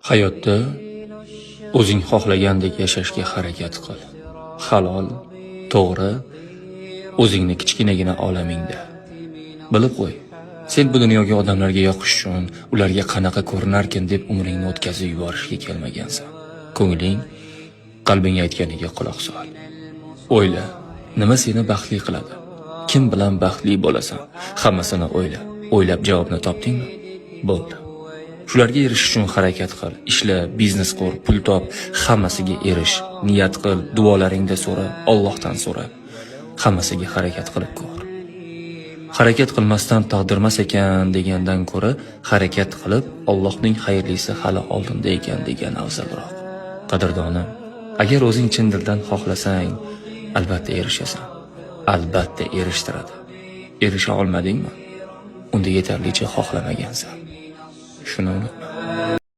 Hayotda o'zing xohlagandek yashashga harakat qil. Halol, to'g'ri, o'zingni kichkinagina olamingda. Bilib qo'y, sen bu dunyoga odamlarga yoqish uchun, ularga qanaqa ko'rinarkin deb umringni o'tkazib yuborishga kelmagansan. Ko'ngling, qalbing aytganiga quloq sol. O'yla, nima seni baxtli qiladi? Kim bilan baxtli bo'lasan? Hammasini o'yla. O'ylab javobni topdingmi? Bo'ldi. Shularga erishish uchun harakat qil, ishla, biznes qur, pul top, hammasiga erish, niyat qil, duolaringda so'ra, Allohdan so'ra. Hammasiga harakat qilib ko'r. Harakat qilmasdan taqdirmas ekan degandan ko'ra, harakat qilib, Allohning xayrlisi hali oldinda ekan degan afzalroq. Qadrdonim, agar o'zing chin dildan xohlasang, albatta erishasan. Albatta erishtiradi. Erisha olmadingmi? Unda yetarlicha xohlamagansan. Shuni unutma.